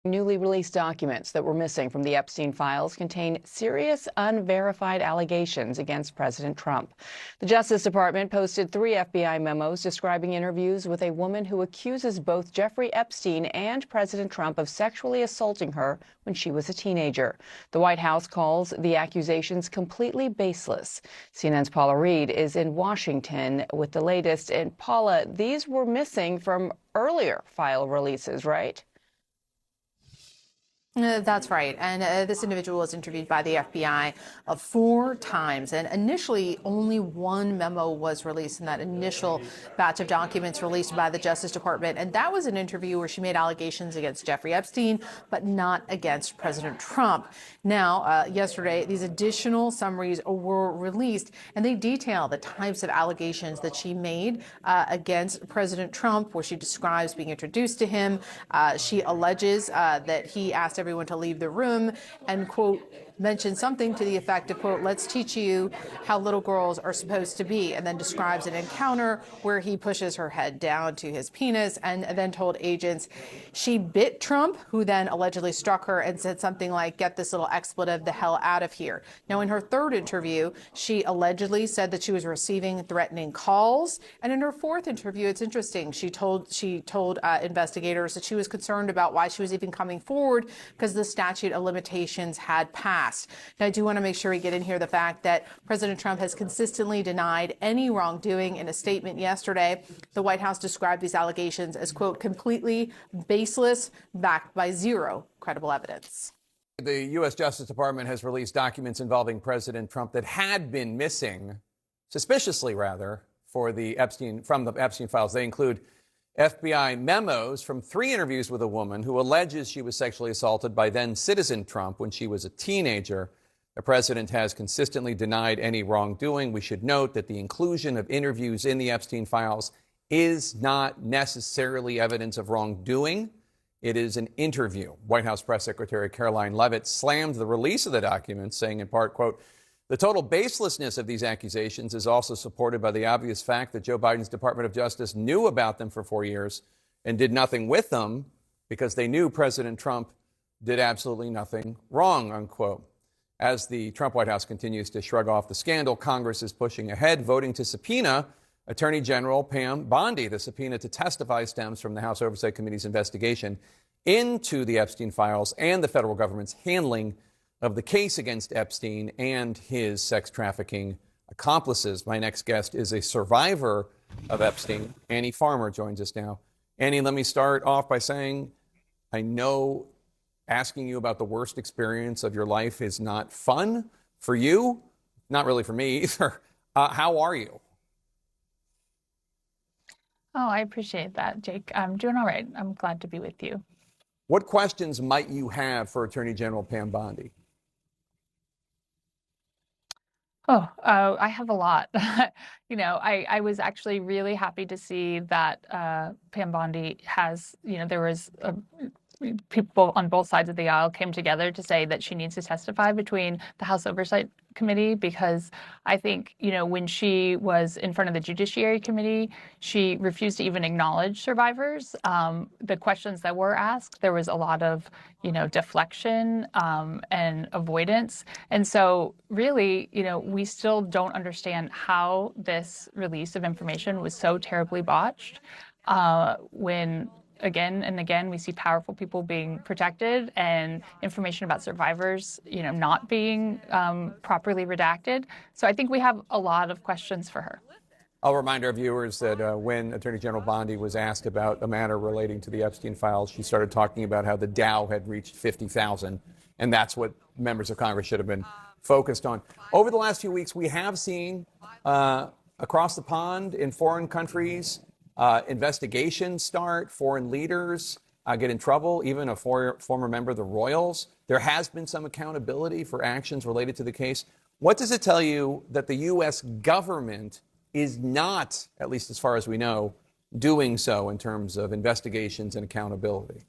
Newly released documents that were missing from the Epstein files contain serious, unverified allegations against President Trump. The Justice Department posted 3 FBI memos describing interviews with a woman who accuses both Jeffrey Epstein and President Trump of sexually assaulting her when she was a teenager. The White House calls the accusations completely baseless. CNN's Paula Reed is in Washington with the latest. And Paula, these were missing from earlier file releases, right? That's right. And this individual was interviewed by the FBI 4 times. And initially, only 1 memo was released in that initial batch of documents released by the Justice Department. And that was an interview where she made allegations against Jeffrey Epstein, but not against President Trump. Now, yesterday, these additional summaries were released, and they detail the types of allegations that she made against President Trump, where she describes being introduced to him. She alleges that he asked everyone to leave the room and, quote, mentioned something to the effect of, quote, let's teach you how little girls are supposed to be, and then describes an encounter where he pushes her head down to his penis and then told agents she bit Trump, who then allegedly struck her and said something like, get this little expletive the hell out of here. Now, in her 3rd interview, she allegedly said that she was receiving threatening calls. And in her 4th interview, it's interesting, she told investigators that she was concerned about why she was even coming forward because the statute of limitations had passed. Now, I do want to make sure we get in here the fact that President Trump has consistently denied any wrongdoing. In a statement yesterday, the White House described these allegations as, quote, completely baseless, backed by 0 credible evidence. The U.S. Justice Department has released documents involving President Trump that had been missing, suspiciously rather, from the Epstein files. They include FBI memos from 3 interviews with a woman who alleges she was sexually assaulted by then citizen Trump when she was a teenager. The president has consistently denied any wrongdoing. We should note that the inclusion of interviews in the Epstein files is not necessarily evidence of wrongdoing. It is an interview. White House Press Secretary Caroline Leavitt slammed the release of the documents, saying in part, quote, the total baselessness of these accusations is also supported by the obvious fact that Joe Biden's Department of Justice knew about them for 4 years and did nothing with them because they knew President Trump did absolutely nothing wrong, unquote. As the Trump White House continues to shrug off the scandal, Congress is pushing ahead, voting to subpoena Attorney General Pam Bondi. The subpoena to testify stems from the House Oversight Committee's investigation into the Epstein files and the federal government's handling of the case against Epstein and his sex trafficking accomplices. My next guest is a survivor of Epstein. Annie Farmer joins us now. Annie, let me start off by saying I know asking you about the worst experience of your life is not fun for you, not really for me either. How are you? Oh, I appreciate that, Jake. I'm doing all right. I'm glad to be with you. What questions might you have for Attorney General Pam Bondi? I have a lot. I was actually really happy to see that Pam Bondi has, there was people on both sides of the aisle came together to say that she needs to testify between the House Oversight Committee, because I think, when she was in front of the Judiciary Committee, she refused to even acknowledge survivors. The questions that were asked, there was a lot of, deflection and avoidance. And so really, we still don't understand how this release of information was so terribly botched when again and again, we see powerful people being protected and information about survivors, not being properly redacted. So I think we have a lot of questions for her. I'll remind our viewers that when Attorney General Bondi was asked about a matter relating to the Epstein files, she started talking about how the Dow had reached 50,000, and that's what members of Congress should have been focused on. Over the last few weeks, we have seen across the pond in foreign countries, investigations start, foreign leaders get in trouble, even a former member of the Royals. There has been some accountability for actions related to the case. What does it tell you that the U.S. government is not, at least as far as we know, doing so in terms of investigations and accountability?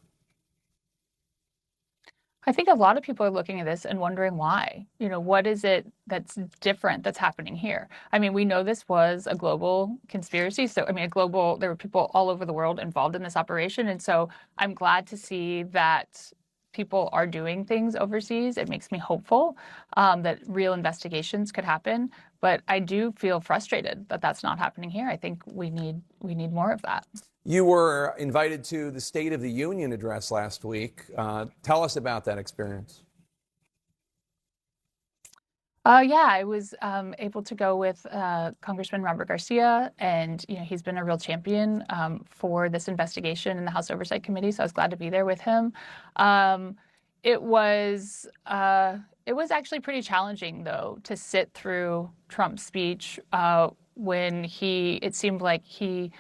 I think a lot of people are looking at this and wondering why. What is it that's different that's happening here? I mean, we know this was a global conspiracy. So, there were people all over the world involved in this operation. And so I'm glad to see that people are doing things overseas. It makes me hopeful that real investigations could happen. But I do feel frustrated that that's not happening here. I think we need more of that. You were invited to the State of the Union address last week. Tell us about that experience. Yeah, I was able to go with Congressman Robert Garcia, and he's been a real champion for this investigation in the House Oversight Committee. So I was glad to be there with him. It was actually pretty challenging, though, to sit through Trump's speech when it seemed like he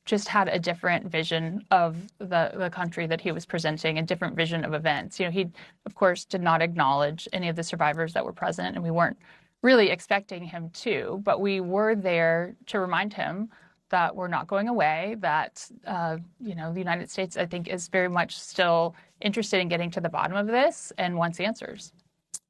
just had a different vision of the country that he was presenting, a different vision of events. He, of course, did not acknowledge any of the survivors that were present, and we weren't really expecting him to, but we were there to remind him that we're not going away, that, the United States, I think, is very much still interested in getting to the bottom of this and wants answers.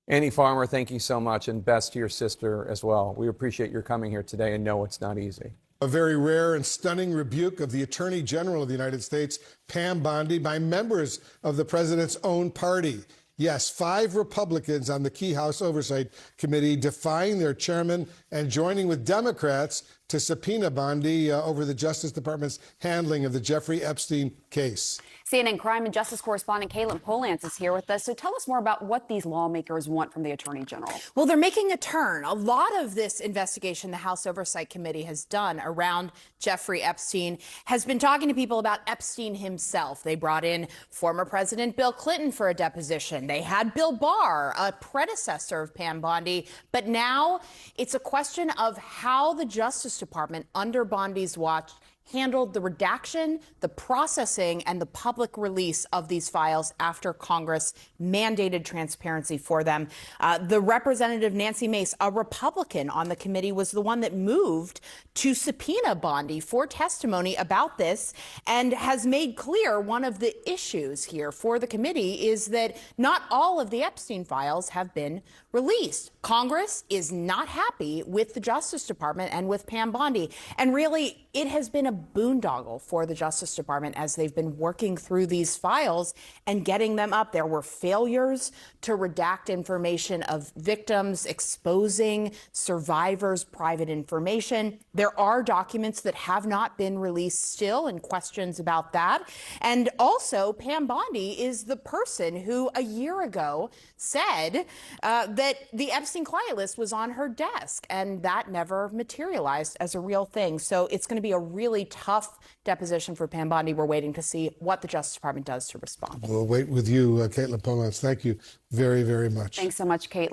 Annie Farmer, thank you so much, and best to your sister as well. We appreciate your coming here today and know it's not easy. A very rare and stunning rebuke of the Attorney General of the United States, Pam Bondi, by members of the president's own party. Yes, 5 Republicans on the key House Oversight Committee defying their chairman and joining with Democrats to subpoena Bondi over the Justice Department's handling of the Jeffrey Epstein case. CNN crime and justice correspondent Caitlin Polantz is here with us. So tell us more about what these lawmakers want from the Attorney General. Well, they're making a turn. A lot of this investigation the House Oversight Committee has done around Jeffrey Epstein has been talking to people about Epstein himself. They brought in former President Bill Clinton for a deposition. They had Bill Barr, a predecessor of Pam Bondi. But now it's a question of how the Justice Department, under Bondi's watch, handled the redaction, the processing, and the public release of these files after Congress mandated transparency for them. The Representative Nancy Mace, a Republican on the committee, was the one that moved to subpoena Bondi for testimony about this and has made clear one of the issues here for the committee is that not all of the Epstein files have been released. Congress is not happy with the Justice Department and with Pam Bondi. And really, it has been a boondoggle for the Justice Department as they've been working through these files and getting them up. There were failures to redact information of victims, exposing survivors' private information. There are documents that have not been released still and questions about that. And also, Pam Bondi is the person who a year ago said that the Epstein client list was on her desk, and that never materialized as a real thing. So it's going to be a really tough deposition for Pam Bondi. We're waiting to see what the Justice Department does to respond. We'll wait with you, Caitlin Polantz. Thank you very, very much. Thanks so much, Caitlin.